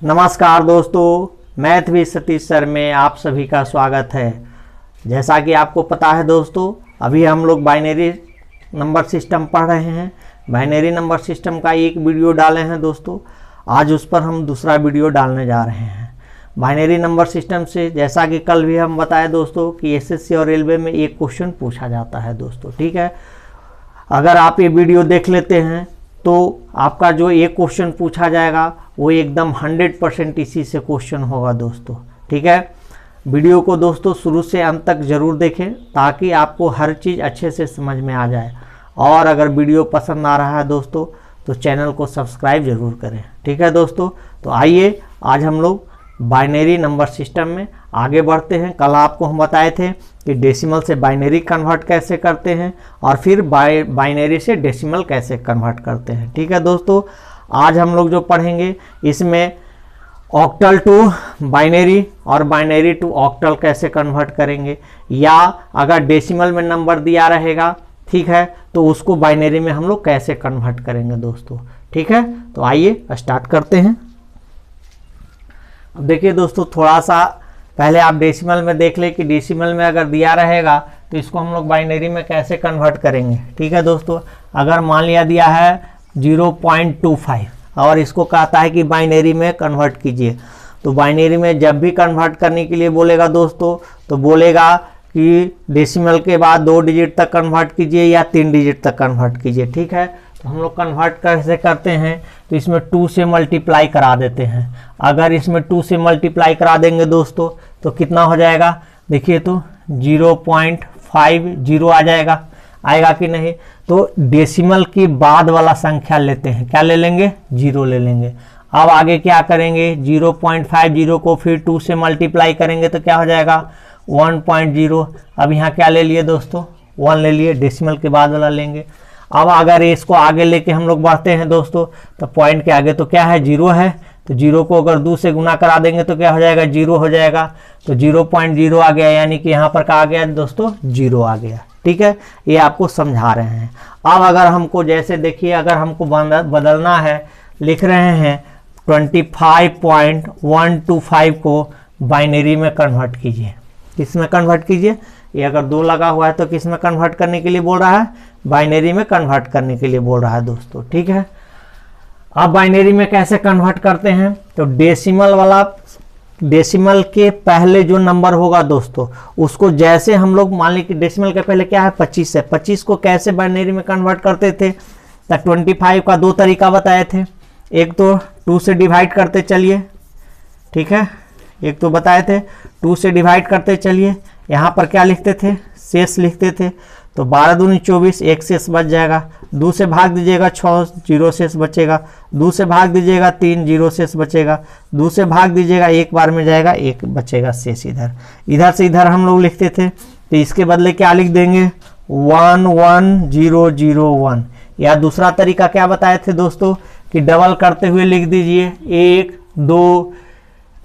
नमस्कार दोस्तों, math with Satish sir में आप सभी का स्वागत है। जैसा कि आपको पता है दोस्तों, अभी हम लोग बाइनरी नंबर सिस्टम पढ़ रहे हैं। बाइनरी नंबर सिस्टम का एक वीडियो डाले हैं दोस्तों, आज उस पर हम दूसरा वीडियो डालने जा रहे हैं। बाइनरी नंबर सिस्टम से जैसा कि कल भी हम बताए दोस्तों कि एसएससी और रेलवे में एक क्वेश्चन पूछा जाता है दोस्तों, ठीक है। अगर आप ये वीडियो देख लेते हैं तो आपका जो एक क्वेश्चन पूछा जाएगा वो एकदम 100% इसी से क्वेश्चन होगा दोस्तों, ठीक है। वीडियो को दोस्तों शुरू से अंत तक ज़रूर देखें ताकि आपको हर चीज़ अच्छे से समझ में आ जाए। और अगर वीडियो पसंद आ रहा है दोस्तों तो चैनल को सब्सक्राइब ज़रूर करें, ठीक है दोस्तों। तो आइए आज हम लोग बाइनरी नंबर सिस्टम में आगे बढ़ते हैं। कल आपको हम बताए थे कि डेसिमल से बाइनरी कन्वर्ट कैसे करते हैं और फिर बाइनरी से डेसिमल कैसे कन्वर्ट करते हैं, ठीक है दोस्तों। आज हम लोग जो पढ़ेंगे इसमें ऑक्टल टू बाइनरी और बाइनरी टू ऑक्टल कैसे कन्वर्ट करेंगे, या अगर डेसिमल में नंबर दिया रहेगा, ठीक है, तो उसको बाइनरी में हम लोग कैसे कन्वर्ट करेंगे दोस्तों, ठीक है। तो आइए स्टार्ट करते हैं। अब देखिए दोस्तों, थोड़ा सा पहले आप डेसिमल में देख ले कि डेसिमल में अगर दिया रहेगा तो इसको हम लोग बाइनरी में कैसे कन्वर्ट करेंगे, ठीक है दोस्तों। अगर मान लिया दिया है 0.25 और इसको कहता है कि बाइनरी में कन्वर्ट कीजिए, तो बाइनरी में जब भी कन्वर्ट करने के लिए बोलेगा दोस्तों तो बोलेगा कि डेसिमल के बाद 2 डिजिट तक कन्वर्ट कीजिए या 3 डिजिट तक कन्वर्ट कीजिए, ठीक है। तो हम लोग कन्वर्ट कैसे करते हैं, तो इसमें 2 से मल्टीप्लाई करा देते हैं। अगर इसमें 2 से मल्टीप्लाई करा देंगे दोस्तों तो कितना हो जाएगा, देखिए तो 0.50 आ जाएगा, आएगा कि नहीं। तो डेसिमल की बाद वाला संख्या लेते हैं, क्या ले लेंगे, 0 ले लेंगे। अब आगे क्या करेंगे, 0.50 को फिर 2 से मल्टीप्लाई करेंगे तो क्या हो जाएगा 1.0। अब यहाँ क्या ले लिए दोस्तों, 1 ले लिए, डेसिमल के बाद वाला लेंगे। अब अगर इसको आगे लेके हम लोग बढ़ते हैं दोस्तों तो पॉइंट के आगे तो क्या है, 0 है, तो 0 को अगर 2 से गुना करा देंगे तो क्या हो जाएगा, 0 हो जाएगा। तो 0.0 आ गया, यानी कि यहाँ पर क्या आ गया दोस्तों, 0 आ गया, ठीक है। ये आपको समझा रहे हैं। अब अगर हमको जैसे देखिए, अगर हमको बदलना है, लिख रहे हैं 25.125 को बाइनरी में कन्वर्ट कीजिए। किस में कन्वर्ट कीजिए, ये अगर 2 लगा हुआ है तो किस में कन्वर्ट करने के लिए बोल रहा है, बाइनरी में कन्वर्ट करने के लिए बोल रहा है दोस्तों, ठीक है। अब बाइनरी में कैसे कन्वर्ट करते हैं, तो डेसिमल के पहले जो नंबर होगा दोस्तों उसको जैसे हम लोग मान ली कि डेसिमल के पहले क्या है 25 है, 25 को कैसे बाइनरी में कन्वर्ट करते थे, तो 25 का 2 तरीका बताए थे। एक तो 2 से डिवाइड करते चलिए, ठीक है, एक तो बताए थे 2 से डिवाइड करते चलिए। यहाँ पर क्या लिखते थे, शेष लिखते थे, तो 12 दूनी 24, 1 शेष बच जाएगा। 2 से भाग दीजिएगा 6, 0 शेष बचेगा। 2 से भाग दीजिएगा 3, 0 शेष बचेगा। 2 से भाग दीजिएगा 1 बार में जाएगा, 1 बचेगा शेष। इधर से इधर हम लोग लिखते थे, तो इसके बदले क्या लिख देंगे 11001। या दूसरा तरीका क्या बताए थे दोस्तों कि डबल करते हुए लिख दीजिए 1 2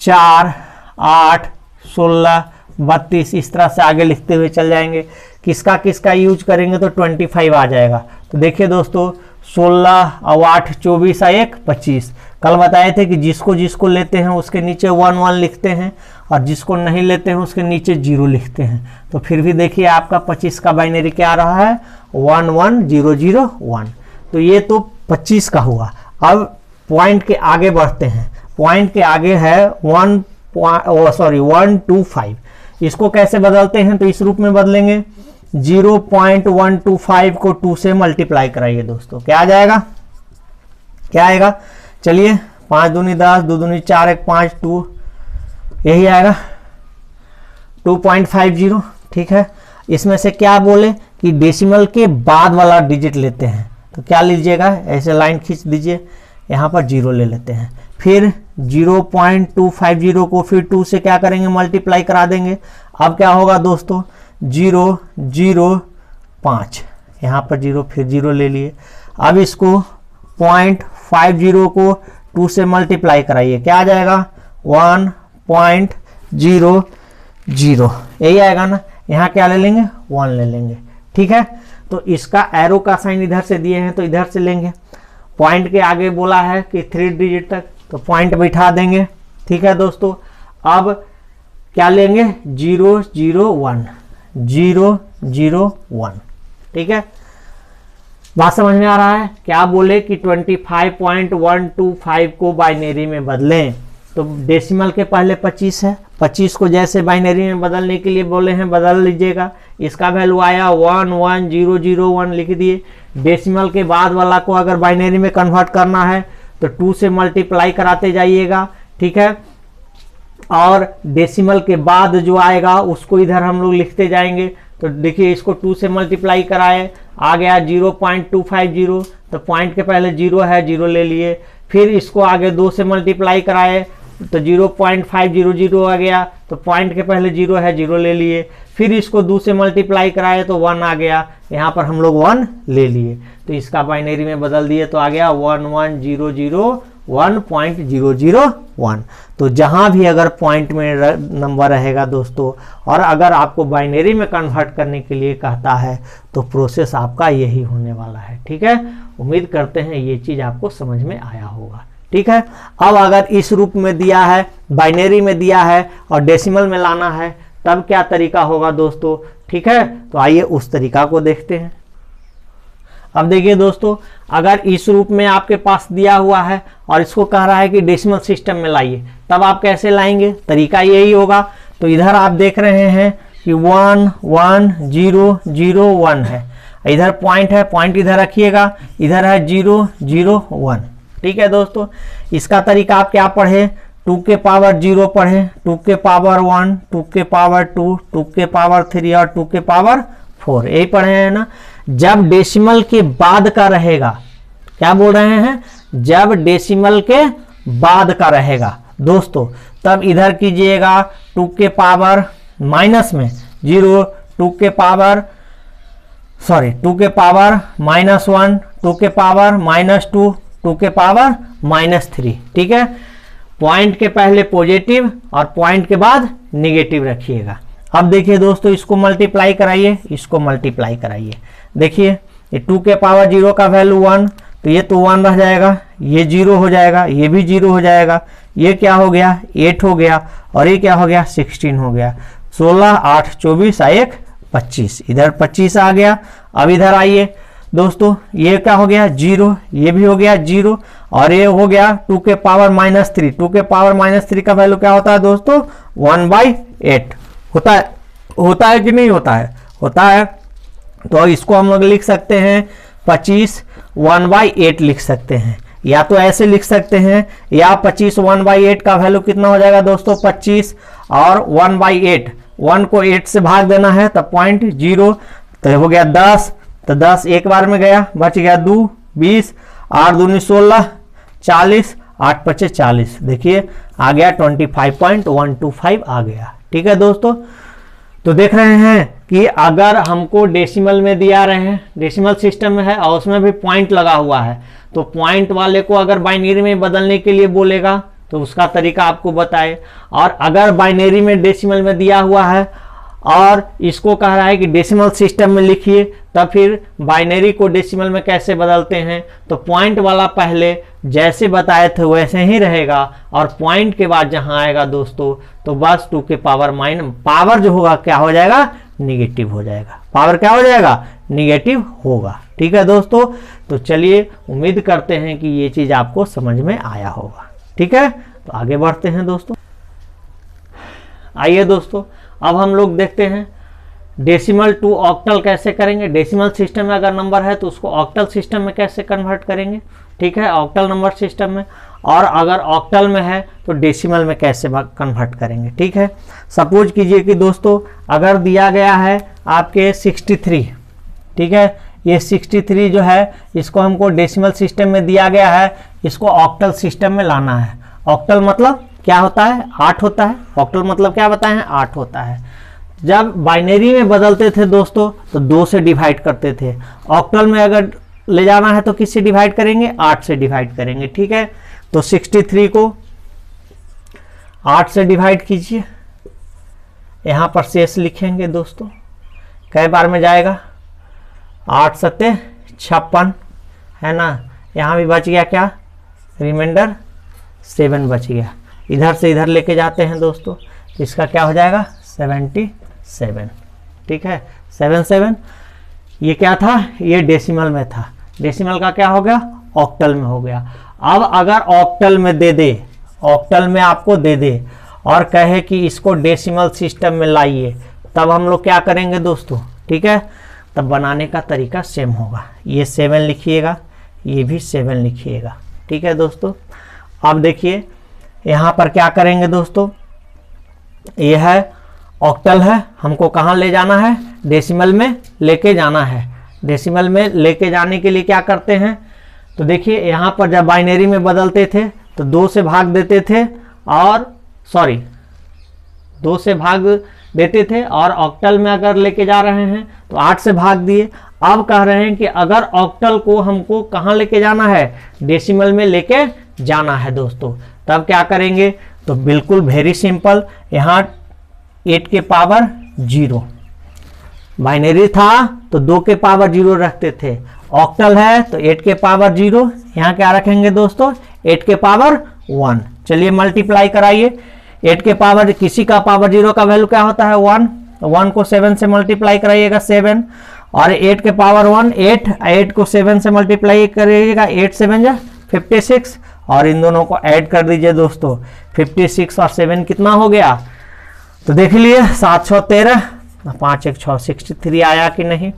4 8 16 32, इस तरह से आगे लिखते हुए चल जाएंगे। किसका किसका यूज करेंगे तो 25 आ जाएगा। तो देखिए दोस्तों 16 और 8 24 और 1 25। कल बताए थे कि जिसको जिसको लेते हैं उसके नीचे 1 1 लिखते हैं और जिसको नहीं लेते हैं उसके नीचे 0 लिखते हैं। तो फिर भी देखिए आपका 25 का बाइनरी क्या आ रहा है 11001। तो ये तो 25 का हुआ। अब पॉइंट के आगे बढ़ते हैं। पॉइंट के आगे है 125। इसको कैसे बदलते हैं, तो इस रूप में बदलेंगे 0.125 को 2 से मल्टीप्लाई कराइए दोस्तों, क्या आ जाएगा, क्या आएगा, चलिए 5 दूनी 10, 2 दूनी 4, 1 5 2, यही आएगा 2.50, ठीक है। इसमें से क्या बोले कि डेसिमल के बाद वाला डिजिट लेते हैं, तो क्या लीजिएगा, ऐसे लाइन खींच दीजिए, यहाँ पर 0 ले लेते हैं। फिर 0.250 को फिर 2 से क्या करेंगे, मल्टीप्लाई करा देंगे। अब क्या होगा दोस्तों 0 0 5, यहाँ पर 0 फिर 0 ले लिए। अब इसको 0.50 को 2 से मल्टीप्लाई कराइए, क्या आ जाएगा 1.00, यही आएगा ना। यहाँ क्या ले लेंगे 1 ले लेंगे, ठीक है। तो इसका एरो का साइन इधर से दिए हैं तो इधर से लेंगे। पॉइंट के आगे बोला है कि 3 डिजिट तक, तो पॉइंट बिठा देंगे। ठीक है दोस्तों, अब क्या लेंगे 0 0 1 0 0 1। ठीक है, बात समझ में आ रहा है। क्या बोले कि 25.125 को बाइनरी में बदलें, तो डेसिमल के पहले 25 है, 25 को जैसे बाइनरी में बदलने के लिए बोले हैं बदल लीजिएगा। इसका वैल्यू आया 1 1 0 0 1 लिख दिए। डेसिमल के बाद वाला को अगर बाइनरी में कन्वर्ट करना है तो 2 से मल्टीप्लाई कराते जाइएगा। ठीक है, और डेसिमल के बाद जो आएगा उसको इधर हम लोग लिखते जाएंगे। तो देखिए इसको 2 से मल्टीप्लाई कराए, आ गया 0.250, तो पॉइंट के पहले 0 है, 0 ले लिए। फिर इसको आगे 2 से मल्टीप्लाई कराए तो 0.500 आ गया, तो पॉइंट के पहले 0 है, 0 ले लिए। फिर इसको 2 से मल्टीप्लाई कराए तो 1 आ गया, यहाँ पर हम लोग 1 ले लिए, तो इसका बाइनरी में बदल दिए तो आ गया 1100.001। तो जहाँ भी अगर पॉइंट में नंबर रहेगा दोस्तों, और अगर आपको बाइनरी में कन्वर्ट करने के लिए कहता है तो प्रोसेस आपका यही होने वाला है। ठीक है, उम्मीद करते हैं ये चीज़ आपको समझ में आया होगा। ठीक है, अब अगर इस रूप में दिया है, बाइनरी में दिया है और डेसिमल में लाना है, तब क्या तरीका होगा दोस्तों। ठीक है, तो आइए उस तरीका को देखते हैं। अब देखिए दोस्तों, अगर इस रूप में आपके पास दिया हुआ है और इसको कह रहा है कि डेसिमल सिस्टम में लाइए, तब आप कैसे लाएंगे, तरीका यही होगा। तो इधर आप देख रहे हैं कि 1 1 0 0 1 है, इधर पॉइंट है, पॉइंट इधर रखिएगा, इधर है 0 0 1। ठीक है दोस्तों, इसका तरीका आप क्या पढ़े, 2 के पावर 0 पढ़े, 2 के पावर 1, 2 के पावर 2, 2 के पावर 3 और 2 के पावर 4, यही पढ़े हैं ना। जब डेसिमल के बाद का रहेगा, क्या बोल रहे हैं, जब डेसिमल के बाद का रहेगा दोस्तों, तब इधर कीजिएगा 2 के पावर माइनस में 0, 2 के पावर -1, 2 के पावर -2, 2 के पावर -3। ठीक है, पॉइंट के पहले पॉजिटिव और पॉइंट के बाद निगेटिव रखिएगा। अब देखिए दोस्तों, इसको मल्टीप्लाई कराइए, इसको मल्टीप्लाई कराइए। देखिए ये 2 के पावर 0 का वैल्यू 1, तो ये तो 1 रह जाएगा, ये 0 हो जाएगा, ये भी 0 हो जाएगा, ये क्या हो गया 8 हो गया, और ये क्या हो गया 16 हो गया। 16 8 24 1 25, इधर 25 आ गया। अब इधर आइए दोस्तों, ये क्या हो गया 0, ये भी हो गया 0, और ये हो गया 2 के पावर -3। 2 के पावर -3 का वैल्यू क्या होता है दोस्तों 1/8 होता है कि नहीं होता है, होता है। तो इसको हम लोग लिख सकते हैं 25 1/8 लिख सकते हैं, या तो ऐसे लिख सकते हैं, या 25 1/8 का वैल्यू कितना हो जाएगा दोस्तों 25, और 1/8, 1 को 8 से भाग देना है तब 0.0, तो हो गया 10, तो 10 एक बार में गया, बच गया 2 20, 8 दूनी 16 40, 8 5 40, देखिए आ गया 25.125 आ गया। ठीक है दोस्तों, तो देख रहे हैं कि अगर हमको डेसिमल में दिया रहे हैं, डेसिमल सिस्टम में है और उसमें भी पॉइंट लगा हुआ है, तो पॉइंट वाले को अगर बाइनरी में बदलने के लिए बोलेगा तो उसका तरीका आपको बताए। और अगर बाइनरी में डेसिमल में दिया हुआ है और इसको कह रहा है कि डेसिमल सिस्टम में लिखिए, तब फिर बाइनरी को डेसिमल में कैसे बदलते हैं, तो पॉइंट वाला पहले जैसे बताए थे वैसे ही रहेगा, और पॉइंट के बाद जहां आएगा दोस्तों तो बस 2 के पावर पावर जो होगा क्या हो जाएगा निगेटिव हो जाएगा, पावर क्या हो जाएगा निगेटिव होगा। ठीक है दोस्तों, तो चलिए उम्मीद करते हैं कि ये चीज आपको समझ में आया होगा। ठीक है, तो आगे बढ़ते हैं दोस्तों। आइए दोस्तों, अब हम लोग देखते हैं डेसिमल टू ऑक्टल कैसे करेंगे। डेसिमल सिस्टम में अगर नंबर है तो उसको ऑक्टल सिस्टम में कैसे कन्वर्ट करेंगे। ठीक है, ऑक्टल नंबर सिस्टम में, और अगर ऑक्टल में है तो डेसिमल में कैसे कन्वर्ट करेंगे। ठीक है, सपोज कीजिए कि दोस्तों अगर दिया गया है आपके 63, ठीक है, ये 63 जो है इसको हमको डेसिमल सिस्टम में दिया गया है, इसको ऑक्टल सिस्टम में लाना है। ऑक्टल मतलब क्या होता है 8 होता है, ऑक्टल मतलब क्या बताए हैं 8 होता है। जब बाइनरी में बदलते थे दोस्तों तो 2 से डिवाइड करते थे, ऑक्टल में अगर ले जाना है तो किससे डिवाइड करेंगे 8 से डिवाइड करेंगे। ठीक है, तो 63 को 8 से डिवाइड कीजिए, यहां पर शेष लिखेंगे दोस्तों, कई बार में जाएगा 8 सत्ते 56 है ना, यहां भी बच गया क्या रिमाइंडर 7 बच गया, इधर से इधर लेके जाते हैं दोस्तों, इसका क्या हो जाएगा 77। ठीक है 77, ये क्या था, ये डेसिमल में था, डेसिमल का क्या हो गया ऑक्टल में हो गया। अब अगर ऑक्टल में दे दे, ऑक्टल में आपको दे दे और कहे कि इसको डेसिमल सिस्टम में लाइए, तब हम लोग क्या करेंगे दोस्तों, ठीक है, तब बनाने का तरीका सेम होगा। ये 7 लिखिएगा, ये भी 7 लिखिएगा। ठीक है दोस्तों, अब देखिए यहाँ पर क्या करेंगे दोस्तों, ये है ऑक्टल है, हमको कहाँ ले जाना है, डेसिमल में लेके जाना है। डेसिमल में लेके जाने के लिए क्या करते हैं, तो देखिए यहाँ पर जब बाइनरी में बदलते थे तो 2 से भाग देते थे, और 2 से भाग देते थे, और ऑक्टल में अगर लेके जा रहे हैं तो 8 से भाग दिए। अब कह रहे हैं कि अगर ऑक्टल को हमको कहाँ लेके जाना है, डेसिमल में लेके जाना है दोस्तों, तब क्या करेंगे, तो बिल्कुल वेरी सिंपल, यहाँ 8 के पावर 0, बाइनरी था तो 2 के पावर 0 रखते थे, ऑक्टल है तो 8 के पावर 0, यहाँ क्या रखेंगे दोस्तों 8 के पावर 1। चलिए मल्टीप्लाई कराइए, 8 के पावर, किसी का पावर 0 का वैल्यू क्या होता है 1, 1 को 7 से मल्टीप्लाई कराइएगा 7, और 8 के पावर 1 8, 8 को 7 से मल्टीप्लाई करिएगा 8 7 जा 56, और इन दोनों को ऐड कर दीजिए दोस्तों, 56 और 7 कितना हो गया, तो देख लिए 713, 5 1 6 63 आया कि नहीं।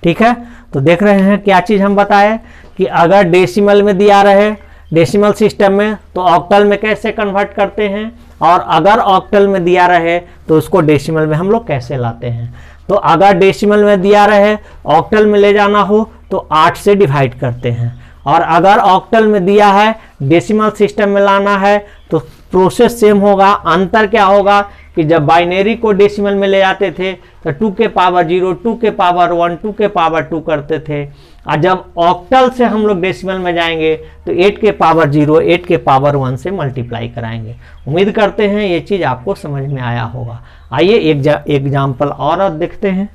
ठीक है, तो देख रहे हैं क्या चीज़ हम बताए कि अगर डेसिमल में दिया रहे, डेसिमल सिस्टम में, तो ऑक्टल में कैसे कन्वर्ट करते हैं, और अगर ऑक्टल में दिया रहे तो उसको डेसिमल में हम लोग कैसे लाते हैं। तो अगर डेसिमल में दिया रहे, ऑक्टल में ले जाना हो तो 8 से डिवाइड करते हैं, और अगर ऑक्टल में दिया है डेसिमल सिस्टम में लाना है तो प्रोसेस सेम होगा। अंतर क्या होगा कि जब बाइनरी को डेसिमल में ले जाते थे तो 2 के पावर 0, 2 के पावर 1, 2 के पावर 2 करते थे, और जब ऑक्टल से हम लोग डेसिमल में जाएंगे तो 8 के पावर 0, 8 के पावर 1 से मल्टीप्लाई कराएंगे। उम्मीद करते हैं ये चीज़ आपको समझ में आया होगा। आइए एक एग्जाम्पल और देखते हैं।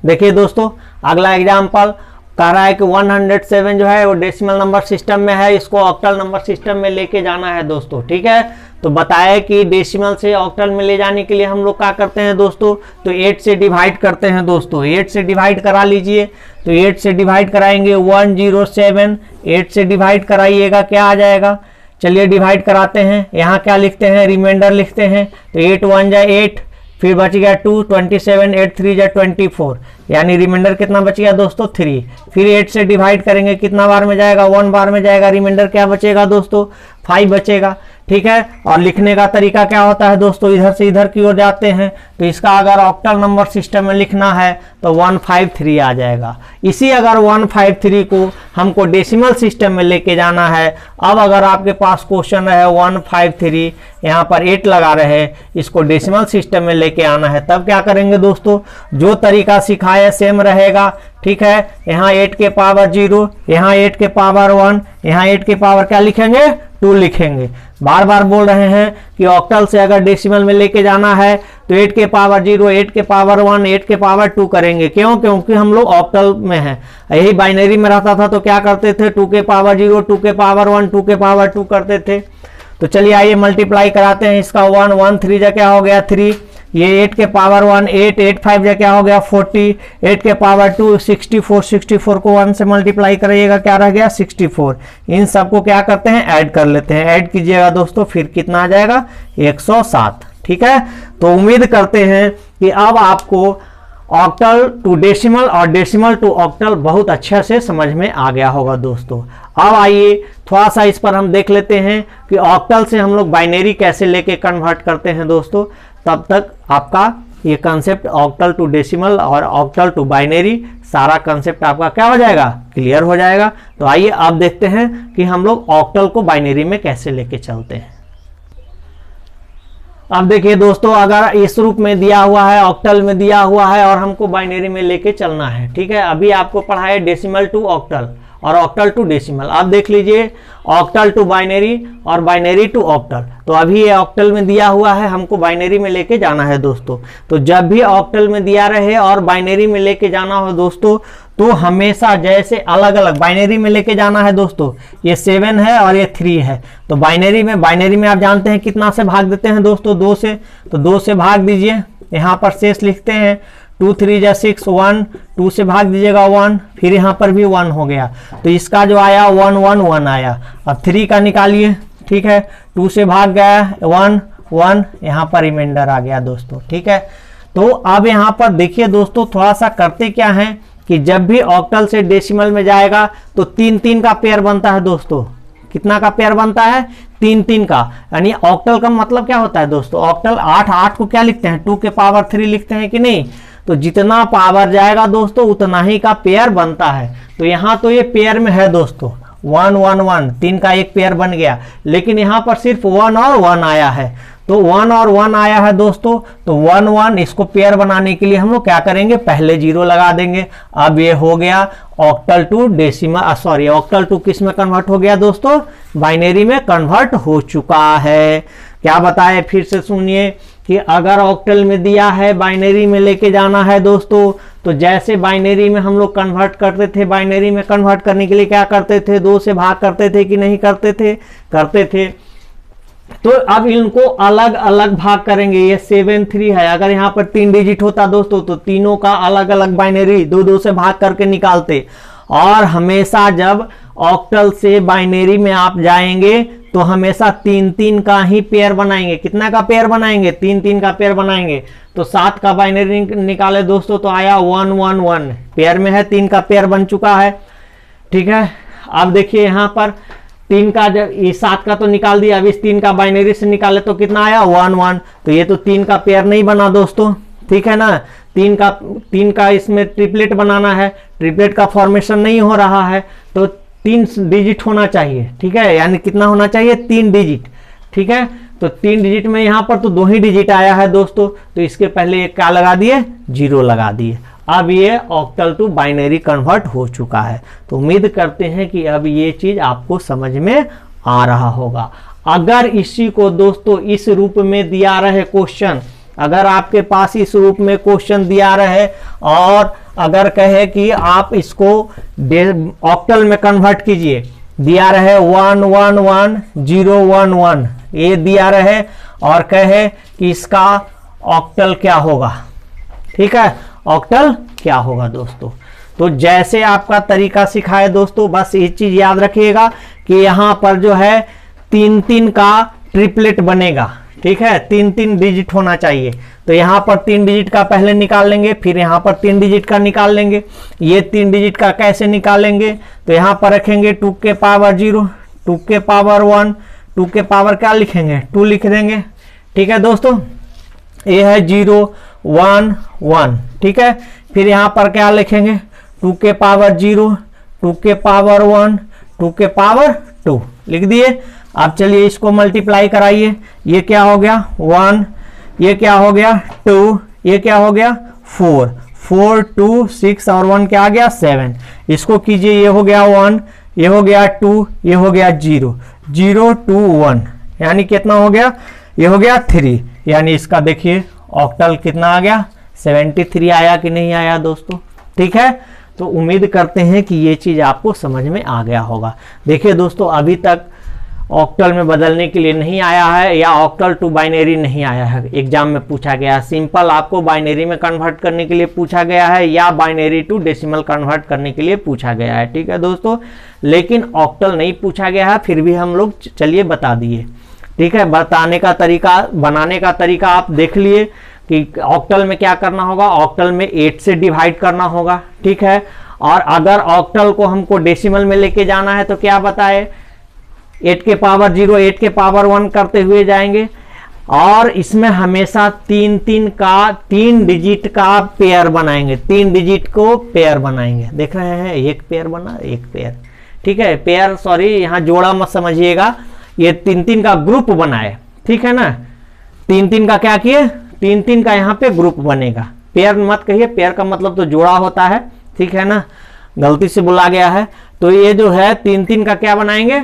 देखिए दोस्तों, अगला एग्जाम्पल कह रहा है कि 107 जो है वो डेसिमल नंबर सिस्टम में है, इसको ऑक्टल नंबर सिस्टम में लेके जाना है दोस्तों। ठीक है, तो बताया कि डेसिमल से ऑक्टल में ले जाने के लिए हम लोग क्या करते हैं दोस्तों, तो 8 से डिवाइड करते हैं दोस्तों। 8 से डिवाइड करा लीजिए, तो 8 से डिवाइड कराएंगे 107, 8 से डिवाइड कराइएगा क्या आ जाएगा। चलिए डिवाइड कराते हैं, यहाँ क्या लिखते हैं, रिमाइंडर लिखते हैं, तो 8 1 जा 8, फिर बच गया 2, 27, 8 3 जा 24, यानी रिमाइंडर कितना बच गया दोस्तों 3। फिर 8 से डिवाइड करेंगे, कितना बार में जाएगा, 1 बार में जाएगा, रिमाइंडर क्या बचेगा दोस्तों 5 बचेगा। ठीक है, और लिखने का तरीका क्या होता है दोस्तों, इधर से इधर की ओर जाते हैं, तो इसका अगर ऑक्टल नंबर सिस्टम में लिखना है तो 153 आ जाएगा। इसी अगर 153 को हमको डेसिमल सिस्टम में लेके जाना है, अब अगर आपके पास क्वेश्चन है 153, यहाँ पर 8 लगा रहे, इसको डेसिमल सिस्टम में लेके आना है, तब क्या करेंगे दोस्तों, जो तरीका सिखाया सेम रहेगा। ठीक है, यहाँ 8 के पावर 0, यहाँ 8 के पावर 1, यहाँ 8 के पावर क्या लिखेंगे 2 लिखेंगे। बार बार बोल रहे हैं कि ऑक्टल से अगर डेसिमल में लेके जाना है तो 8 के पावर 0, 8 के पावर 1, 8 के पावर 2 करेंगे। क्यों, क्योंकि हम लोग ऑक्टल में हैं। यही बाइनरी में रहता था तो क्या करते थे, 2 के पावर 0, 2 के पावर 1, 2 के पावर 2 करते थे। तो चलिए आइए मल्टीप्लाई कराते हैं, इसका 1 1 3 जा क्या हो गया 3, ये 8 के पावर 1 8, 8 5 जा क्या हो गया 40, 8 के पावर 2 64, 64 को 1 से मल्टीप्लाई करिएगा क्या रह गया 64। इन सबको क्या करते हैं, ऐड कर लेते हैं, ऐड कीजिएगा दोस्तों, फिर कितना आ जाएगा 107। ठीक है, तो उम्मीद करते हैं कि अब आपको ऑक्टल टू डेसिमल और डेसिमल टू ऑक्टल बहुत अच्छा से समझ में आ गया होगा दोस्तों। अब आइए थोड़ा सा इस पर हम देख लेते हैं कि ऑक्टल से हम लोग बाइनरी कैसे लेके कन्वर्ट करते हैं दोस्तों। तब तक आपका ये कंसेप्ट ऑक्टल टू डेसिमल और ऑक्टल टू बाइनरी सारा कंसेप्ट आपका क्या हो जाएगा, क्लियर हो जाएगा। तो आइए अब देखते हैं कि हम लोग ऑक्टल को बाइनरी में कैसे लेके चलते हैं। अब देखिए दोस्तों, अगर इस रूप में दिया हुआ है, ऑक्टल में दिया हुआ है और हमको बाइनरी में लेके चलना है। ठीक है, अभी आपको पढ़ा है डेसिमल टू ऑक्टल, और ऑक्टल टू डेसिमल। अब देख लीजिए ऑक्टल टू बाइनरी और बाइनरी टू ऑक्टल। तो अभी ये ऑक्टल में दिया हुआ है, हमको बाइनरी में लेके जाना है दोस्तों। तो जब भी ऑक्टल में दिया रहे और बाइनरी में लेके जाना हो दोस्तों, तो हमेशा जैसे अलग अलग बाइनरी में लेके जाना है दोस्तों। ये 7 है और ये 3 है। तो बाइनरी में आप जानते हैं कितना से भाग देते हैं दोस्तों, 2 से। तो 2 से भाग दीजिए, यहाँ पर शेष लिखते हैं 2 3 जा 6 1, 2 से भाग दीजिएगा 1, फिर यहाँ पर भी 1 हो गया। तो इसका जो आया 1 1 1 आया। अब 3 का निकालिए, ठीक है। 2 से भाग गया 1 1, यहाँ पर रिमाइंडर आ गया दोस्तों, ठीक है। तो अब यहाँ पर देखिए दोस्तों, थोड़ा सा करते क्या है कि जब भी ऑक्टल से डेसिमल में जाएगा तो 3 3 का पेयर बनता है दोस्तों। कितना का पेयर बनता है? 3 3 का। यानी ऑक्टल का मतलब क्या होता है दोस्तों? ऑक्टल 8 को क्या लिखते हैं? 2 के पावर 3 लिखते हैं कि नहीं? तो जितना पावर जाएगा दोस्तों उतना ही का पेयर बनता है। तो यहाँ तो ये पेयर में है दोस्तों, 1 1 1, 3 का एक पेयर बन गया। लेकिन यहाँ पर सिर्फ 1 और 1 आया है। तो 1 और 1 आया है दोस्तों। तो 1 1 इसको पेयर बनाने के लिए हम लोग क्या करेंगे? पहले 0 लगा देंगे। अब ये हो गया octal to decimal, sorry octal to किस में कन्वर्ट हो गया दोस्तों? बाइनरी में कन्वर्ट हो चुका है। क्या बताए फिर से सुनिए कि अगर ऑक्टल में दिया है बाइनरी में लेके जाना है दोस्तों, तो जैसे बाइनरी में हम लोग कन्वर्ट करते थे, बाइनरी में कन्वर्ट करने के लिए क्या करते थे? 2 से भाग करते थे कि नहीं करते थे? करते थे। तो अब इनको अलग अलग भाग करेंगे। ये 7 3 है, अगर यहाँ पर 3 डिजिट होता दोस्तों तो तीनों का अलग अलग बाइनरी 2 2 से भाग करके निकालते। और हमेशा जब ऑक्टल से बाइनरी में आप जाएंगे तो हमेशा 3 3 का ही पेयर बनाएंगे। कितना का पेयर बनाएंगे? 3 3 का पेयर बनाएंगे। तो 7 का बाइनरी निकाले दोस्तों तो आया 1 1 1, पेयर में है, 3 का पेयर बन चुका है, ठीक है। अब देखिए यहाँ पर 3 का, जब ये 7 का तो निकाल दिया, अब इस 3 का बाइनरी से निकाले तो कितना आया? 1 1। तो ये तो 3 का पेयर नहीं बना दोस्तों, ठीक है ना। 3 का इसमें ट्रिपलेट बनाना है, ट्रिपलेट का फॉर्मेशन नहीं हो रहा है। तो 3 डिजिट होना चाहिए, ठीक है। यानी कितना होना चाहिए? 3 डिजिट, ठीक है। तो 3 डिजिट में यहाँ पर तो 2 ही डिजिट आया है दोस्तों। तो इसके पहले एक क्या लगा दिए? 0 लगा दिए। अब ये ऑक्टल टू बाइनरी कन्वर्ट हो चुका है। तो उम्मीद करते हैं कि अब ये चीज आपको समझ में आ रहा होगा। अगर इसी को दोस्तों इस रूप में दिया रहे क्वेश्चन, अगर आपके पास इस रूप में क्वेश्चन दिया रहे और अगर कहे कि आप इसको ऑक्टल में कन्वर्ट कीजिए, दिया रहे 1 1 1 0 1 1, ये दिया रहे और कहे कि इसका ऑक्टल क्या होगा, ठीक है, ऑक्टल क्या होगा दोस्तों। तो जैसे आपका तरीका सिखाए दोस्तों, बस ये चीज याद रखिएगा कि यहां पर जो है 3 3 का ट्रिपलेट बनेगा, ठीक है। 3 3 डिजिट होना चाहिए। तो यहाँ पर 3 डिजिट का पहले निकाल लेंगे, फिर यहाँ पर 3 डिजिट का निकाल लेंगे। ये 3 डिजिट का कैसे निकालेंगे? तो यहाँ पर रखेंगे 2 के पावर 0, 2 के पावर 1, 2 के पावर क्या लिखेंगे? 2 लिख देंगे, ठीक है दोस्तों। ये है 0 1 1, ठीक है। फिर यहाँ पर क्या लिखेंगे? 2 के पावर 0, 2 के पावर 1, 2 के पावर 2 लिख दिए। अब चलिए इसको मल्टीप्लाई कराइए। ये क्या हो गया? 1, ये क्या हो गया? 2, ये क्या हो गया? 4, 4 2 6 और 1 क्या आ गया? 7। इसको कीजिए, ये हो गया 1, ये हो गया 2, ये हो गया 0 0 2 1, यानी कितना हो गया? ये हो गया 3। यानी इसका देखिए ऑक्टल कितना आ गया? 73 आया कि नहीं आया दोस्तों, ठीक है। तो उम्मीद करते हैं कि ये चीज आपको समझ में आ गया होगा। देखिए दोस्तों, अभी तक ऑक्टल में बदलने के लिए नहीं आया है या ऑक्टल टू बाइनरी नहीं आया है, एग्जाम में पूछा गया है। सिंपल आपको बाइनरी में कन्वर्ट करने के लिए पूछा गया है या बाइनरी टू डेसिमल कन्वर्ट करने के लिए पूछा गया है, ठीक है दोस्तों। लेकिन ऑक्टल नहीं पूछा गया है, फिर भी हम लोग चलिए बता दिए, ठीक है। बताने का तरीका, बनाने का तरीका आप देख लिए कि ऑक्टल में क्या करना होगा। ऑक्टल में 8 से डिवाइड करना होगा, ठीक है। और अगर ऑक्टल को हमको डेसिमल में लेके जाना है तो क्या बताए? 8 के पावर 0, 8 के पावर 1 करते हुए जाएंगे। और इसमें हमेशा 3 3 का 3 डिजिट का पेयर बनाएंगे, 3 डिजिट को पेयर बनाएंगे। देख रहे हैं, एक पेयर बना, एक पेयर, ठीक है। पेयर सॉरी, यहाँ जोड़ा मत समझिएगा, ये 3 3 का ग्रुप बनाए, ठीक है ना। 3 3 का क्या किए? 3 3 का यहाँ पे ग्रुप बनेगा। पेयर मत कहिए, पेयर का मतलब तो जोड़ा होता है, ठीक है ना। गलती से बोला गया है। तो ये जो है 3-3 का क्या बनाएंगे,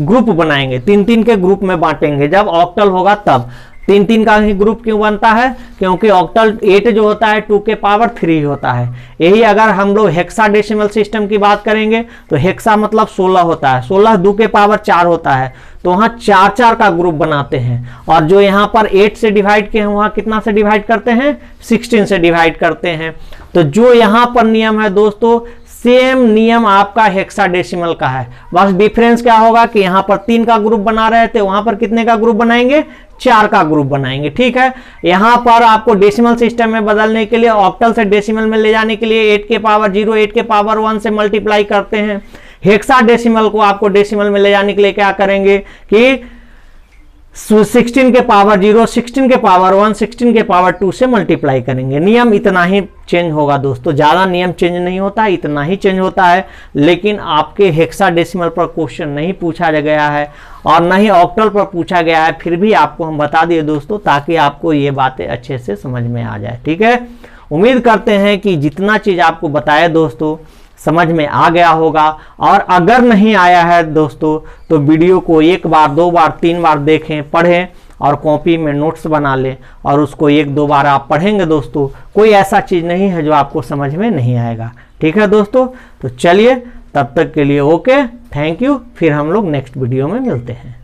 ग्रुप बनाएंगे, 3-3 के ग्रुप में बांटेंगे। जब ऑक्टल होगा तब 3-3 का ही ग्रुप क्यों बनता है, क्योंकि ऑक्टल 8 जो होता है 2 के पावर 3 होता है। यही अगर हम लोग हेक्साडेसिमल सिस्टम की बात करेंगे तो हेक्सा मतलब 16 होता है, 16 2 के पावर 4 होता है, तो वहां 4-4 का ग्रुप बनाते हैं। और जो यहाँ पर 8 से डिवाइड किए हैं वहां कितना से डिवाइड करते हैं, 16 से डिवाइड करते हैं। तो जो यहाँ पर नियम है दोस्तों, सेम नियम आपका हेक्साडेसिमल का है, बस डिफरेंस क्या होगा कि यहाँ पर 3 का ग्रुप बना रहे थे, वहां पर कितने का ग्रुप बनाएंगे, 4 का ग्रुप बनाएंगे। ठीक है, यहां पर आपको डेसिमल सिस्टम में बदलने के लिए, ऑक्टल से डेसिमल में ले जाने के लिए 8 के पावर 0 8 के पावर 1 से मल्टीप्लाई करते हैं। हेक्साडेसिमल को आपको डेसिमल में ले जाने के लिए क्या करेंगे कि 16 के पावर 0 16 के पावर 1 16 के पावर 2 से मल्टीप्लाई करेंगे। नियम इतना ही चेंज होगा दोस्तों, ज़्यादा नियम चेंज नहीं होता, इतना ही चेंज होता है। लेकिन आपके हेक्साडेसिमल पर क्वेश्चन नहीं पूछा गया है और न ही ऑक्टल पर पूछा गया है, फिर भी आपको हम बता दिए दोस्तों, ताकि आपको ये बातें अच्छे से समझ में आ जाए। ठीक है, उम्मीद करते हैं कि जितना चीज़ आपको बताया दोस्तों समझ में आ गया होगा। और अगर नहीं आया है दोस्तों तो वीडियो को 1 बार 2 बार 3 बार देखें, पढ़ें और कॉपी में नोट्स बना लें और उसको 1-2 बार आप पढ़ेंगे दोस्तों, कोई ऐसा चीज़ नहीं है जो आपको समझ में नहीं आएगा। ठीक है दोस्तों, तो चलिए तब तक के लिए ओके, थैंक यू। फिर हम लोग नेक्स्ट वीडियो में मिलते हैं।